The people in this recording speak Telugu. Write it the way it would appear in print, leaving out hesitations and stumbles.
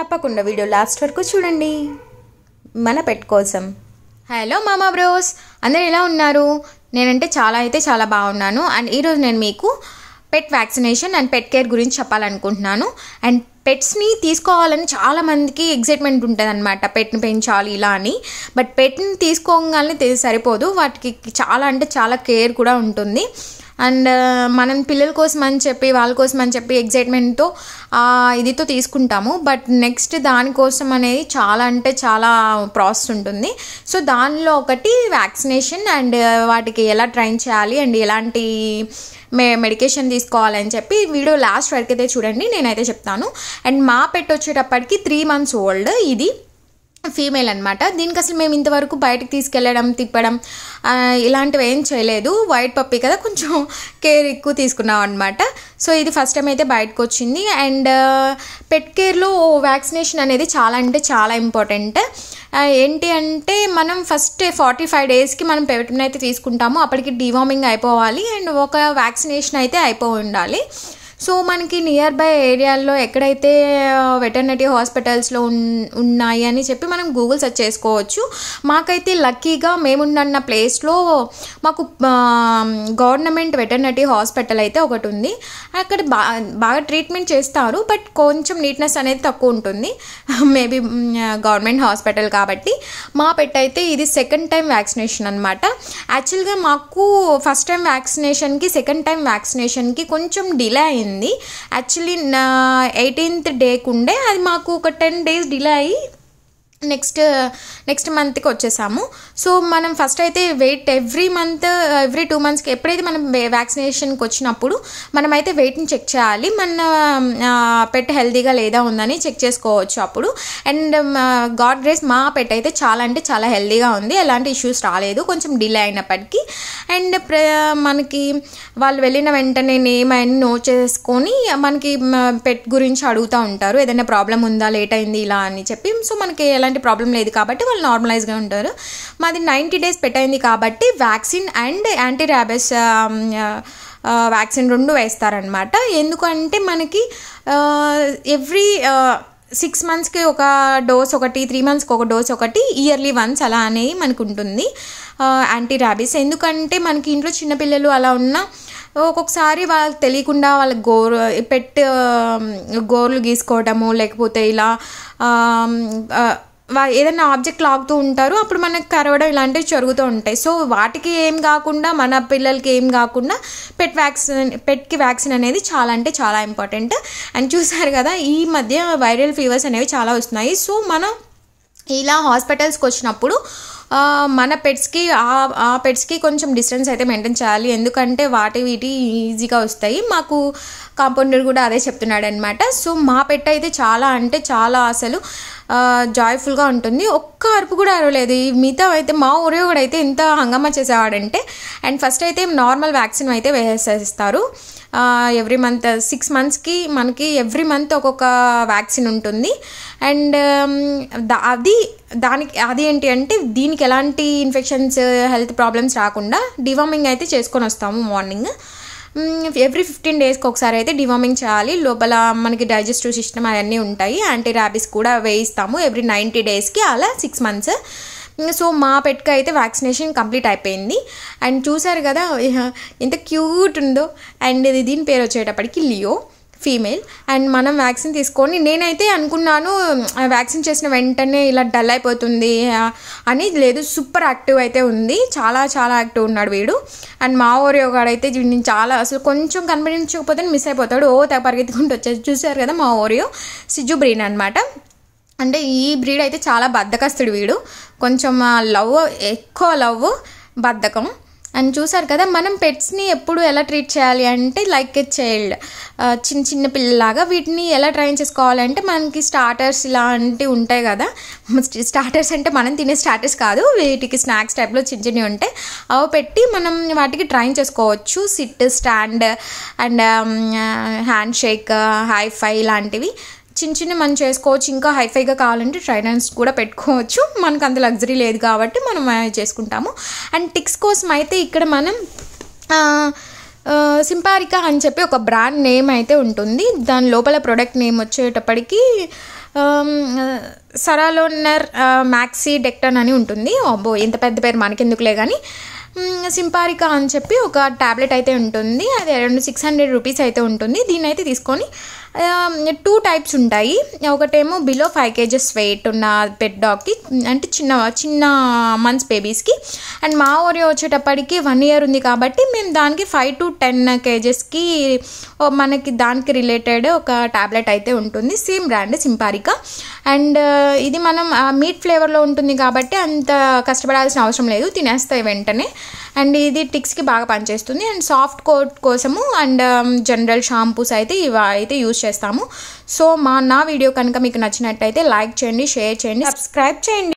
తప్పకుండా వీడియో లాస్ట్ వరకు చూడండి మన పెట్ కోసం. హలో మామా బ్రోస్, అందరూ ఎలా ఉన్నారు? నేనంటే చాలా బాగున్నాను. అండ్ ఈరోజు నేను మీకు పెట్ వ్యాక్సినేషన్ అండ్ పెట్ కేర్ గురించి చెప్పాలనుకుంటున్నాను. అండ్ పెట్స్ని తీసుకోవాలని చాలామందికి ఎగ్జైట్మెంట్ ఉంటుంది అనమాట, పెట్ని పెంచాలి ఇలా అని. బట్ పెట్ని తీసుకోగానే సరిపోదు, వాటికి చాలా కేర్ కూడా ఉంటుంది. అండ్ మనం పిల్లల కోసం అని చెప్పి వాళ్ళ కోసం అని చెప్పి ఎగ్జైట్మెంట్తో ఇదితో తీసుకుంటాము. బట్ నెక్స్ట్ దానికోసం అనేది చాలా ప్రాసెస్ ఉంటుంది. సో దానిలో ఒకటి వ్యాక్సినేషన్ అండ్ వాటికి ఎలా ట్రైన్ చేయాలి అండ్ ఎలాంటి మెడికేషన్ తీసుకోవాలని చెప్పి వీడియో లాస్ట్ వరకు అయితే చూడండి, నేనైతే చెప్తాను. అండ్ మా పెట్ వచ్చేటప్పటికి 3 months ఓల్డ్, ఇది ఫీమేల్ అనమాట. దీనికి అసలు మేము ఇంతవరకు బయటకు తీసుకెళ్ళడం తిప్పడం ఇలాంటివి ఏం చేయలేదు. వైట్ పప్పీ కదా, కొంచెం కేర్ ఎక్కువ తీసుకున్నాం అనమాట. సో ఇది ఫస్ట్ టైం అయితే బయటకు వచ్చింది. అండ్ పెట్ కేర్లో వ్యాక్సినేషన్ అనేది చాలా ఇంపార్టెంట్. ఏంటి అంటే మనం ఫస్ట్ 45 daysకి మనం పెట్ని అయితే తీసుకుంటాము, అప్పటికి డివార్మింగ్ అయిపోవాలి అండ్ ఒక వ్యాక్సినేషన్ అయితే అయిపోయి ఉండాలి. సో మనకి నియర్ బై ఏరియాల్లో ఎక్కడైతే వెటర్నరీ హాస్పిటల్స్లో ఉన్నాయి అని చెప్పి మనం గూగుల్ సెర్చ్ చేసుకోవచ్చు. మాకైతే లక్కీగా మేమున్న ప్లేస్లో మాకు గవర్నమెంట్ వెటర్నరీ హాస్పిటల్ అయితే ఒకటి ఉంది. అక్కడ బాగా ట్రీట్మెంట్ చేస్తారు, బట్ కొంచెం నీట్నెస్ అనేది తక్కువ ఉంటుంది, మేబీ గవర్నమెంట్ హాస్పిటల్ కాబట్టి. మా పెట్ అయితే ఇది సెకండ్ టైం వ్యాక్సినేషన్ అనమాట. యాక్చువల్గా మాకు ఫస్ట్ టైం వ్యాక్సినేషన్కి సెకండ్ టైం వ్యాక్సినేషన్కి కొంచెం డిలే అయింది. యాక్చువల్లీ 18th డేకి ఉండే, అది మాకు ఒక 10 days డిలే అయ్యి నెక్స్ట్ మంత్కి వచ్చేసాము. సో మనం ఫస్ట్ అయితే వెయిట్ ఎవ్రీ 2 monthsకి ఎప్పుడైతే మనం వ్యాక్సినేషన్కి వచ్చినప్పుడు మనమైతే వెయిట్ని చెక్ చేయాలి, మన పెట్ హెల్తీగా లేదా ఉందని చెక్ చేసుకోవచ్చు అప్పుడు. అండ్ గాడ్ గ్రేస్ మా పెట్ అయితే చాలా హెల్తీగా ఉంది, ఎలాంటి ఇష్యూస్ రాలేదు, కొంచెం డిలే అయినప్పటికీ. అండ్ మనకి వాళ్ళు వెళ్ళిన వెంటనే నేమ్ అని నోట్ చేసుకొని మనకి పెట్ గురించి అడుగుతూ ఉంటారు, ఏదైనా ప్రాబ్లం ఉందా, లేట్ అయింది ఇలా అని చెప్పి. సో మనకి ఎలాంటి ప్రాబ్లం లేదు కాబట్టి వాళ్ళు నార్మలైజ్గా ఉంటారు. మాది 90 days పెట్టయింది కాబట్టి vaccine and anti rabies vaccine 2 వేస్తారనమాట. ఎందుకంటే మనకి ఎవ్రీ 6 monthsకి ఒక డోస్ ఒకటి, 3 monthsకి ఒక డోస్ ఒకటి, ఇయర్లీ వన్స్ అలా అనేవి మనకు ఉంటుంది యాంటీ ర్యాబిస్. ఎందుకంటే మనకి ఇంట్లో చిన్నపిల్లలు అలా ఉన్న ఒక్కొక్కసారి వాళ్ళకి తెలియకుండా వాళ్ళ గోర్లు గీసుకోవడము, లేకపోతే ఇలా ఏదైనా ఆబ్జెక్ట్ లాగుతూ ఉంటారు, అప్పుడు మనకు కరవడం ఇలాంటివి జరుగుతూ ఉంటాయి. సో వాటికి ఏం కాకుండా, మన పిల్లలకి ఏం కాకుండా పెట్కి వ్యాక్సిన్ అనేది చాలా ఇంపార్టెంట్. అండ్ చూసారు కదా, ఈ మధ్య వైరల్ ఫీవర్స్ అనేవి చాలా వస్తున్నాయి. సో మనం ఇలా హాస్పిటల్స్కి వచ్చినప్పుడు మన పెట్స్కి కొంచెం డిస్టెన్స్ అయితే మెయింటైన్ చేయాలి, ఎందుకంటే వీటి ఈజీగా వస్తాయి. మాకు కాంపౌండర్ కూడా అదే చెప్తున్నాడు అనమాట. సో మా పెట్ అయితే చాలా అసలు జాయ్ఫుల్గా ఉంటుంది, ఒక్క అరుపు కూడా అరవలేదు. మిగతా అయితే మా ఓరియో కూడా అయితే ఎంత హంగామా చేసేవాడంటే. అండ్ ఫస్ట్ అయితే నార్మల్ వ్యాక్సిన్ అయితే వేసేస్తారు ఎవ్రీ మంత్. 6 monthsకి మనకి ఎవ్రీ మంత్ ఒక్కొక్క వ్యాక్సిన్ ఉంటుంది. అండ్ అది ఏంటి అంటే దీనికి ఎలాంటి ఇన్ఫెక్షన్స్, హెల్త్ ప్రాబ్లమ్స్ రాకుండా డివార్మింగ్ అయితే చేసుకొని వస్తాము మార్నింగ్. ఎవ్రీ 15 daysకి ఒకసారి అయితే డివార్మింగ్ చేయాలి. లోపల మనకి డైజెస్టివ్ సిస్టమ్ అవన్నీ ఉంటాయి. యాంటీ ర్యాబిస్ కూడా వేయిస్తాము ఎవ్రీ 90 daysకి, అలా 6 months. సో మా పెట్కి అయితే వ్యాక్సినేషన్ కంప్లీట్ అయిపోయింది. అండ్ చూసారు కదా ఎంత క్యూట్ ఉందో. అండ్ దీని పేరు వచ్చేటప్పటికి లియో, ఫీమేల్. అండ్ మనం వ్యాక్సిన్ తీసుకొని, నేనైతే అనుకున్నాను వ్యాక్సిన్ చేసిన వెంటనే ఇలా డల్ అయిపోతుంది అని, లేదు, సూపర్ యాక్టివ్ అయితే ఉంది, చాలా యాక్టివ్ ఉన్నాడు వీడు. అండ్ మా ఓరియో గాడు అయితే వీడిని అసలు కొంచెం కనిపించకపోతే మిస్ అయిపోతాడు, పరిగెత్తుకుంటూ వచ్చేది. చూసారు కదా మా ఓరియో సిజు బ్రీడ్ అనమాట. అంటే ఈ బ్రీడ్ అయితే చాలా బద్ధకస్తుడు వీడు, కొంచెం ఎక్కువ లవ్, బద్ధకం. అండ్ చూసారు కదా, మనం పెట్స్ని ఎప్పుడు ఎలా ట్రీట్ చేయాలి అంటే లైక్ ఎ చైల్డ్, చిన్న పిల్లలాగా. వీటిని ఎలా ట్రైన్ చేసుకోవాలంటే మనకి స్టార్టర్స్ ఇలాంటివి ఉంటాయి కదా, స్టార్టర్స్ అంటే మనం తినే స్టార్టర్స్ కాదు, వీటికి స్నాక్స్ టైప్లో చిన్నవి ఉంటాయి, అవి పెట్టి మనం వాటికి ట్రైన్ చేసుకోవచ్చు. Sit, stand and hand shake, high five ఇలాంటివి చిన్న మనం చేసుకోవచ్చు. ఇంకా హైఫైగా కావాలంటే ట్రైనర్స్ కూడా పెట్టుకోవచ్చు, మనకు అంత లగ్జరీ లేదు కాబట్టి మనం చేసుకుంటాము. అండ్ టిక్స్ కోసం అయితే ఇక్కడ మనం సింపారికా అని చెప్పి ఒక బ్రాండ్ నేమ్ అయితే ఉంటుంది. దాని లోపల ప్రొడక్ట్ నేమ్ వచ్చేటప్పటికి సరాలోనర్ మ్యాక్సీ డెక్టన్ అని ఉంటుంది. అబ్బో ఎంత పెద్ద పేరు మనకెందుకులే కానీ సింపారికా అని చెప్పి ఒక ట్యాబ్లెట్ అయితే ఉంటుంది. అది అరౌండ్ 600 రూపీస్ అయితే ఉంటుంది. దీన్ని అయితే తీసుకొని 2 టైప్స్ ఉంటాయి. ఒకటేమో బిలో 5 kgs వెయిట్ ఉన్న పెట్ డాగ్కి, అంటే చిన్న మంత్స్ బేబీస్కి. అండ్ మా ఓరియో వచ్చేటప్పటికి 1 year ఉంది కాబట్టి మేము దానికి 5 to 10 kgsకి మనకి దానికి రిలేటెడ్ ఒక ట్యాబ్లెట్ అయితే ఉంటుంది. Same brand సింపారికా. అండ్ ఇది మనం మీట్ ఫ్లేవర్లో ఉంటుంది కాబట్టి అంత కష్టపడాల్సిన అవసరం లేదు, తినేస్తాయి వెంటనే. అండ్ ఇది టిక్స్కి బాగా పనిచేస్తుంది. అండ్ సాఫ్ట్ కోట్ కోసము అండ్ జనరల్ షాంపూస్ అయితే ఇవి అయితే యూజ్ చేస్తాము. సో నా వీడియో కనుక మీకు నచ్చినట్టయితే లైక్ చేయండి, షేర్ చేయండి, సబ్స్క్రైబ్ చేయండి.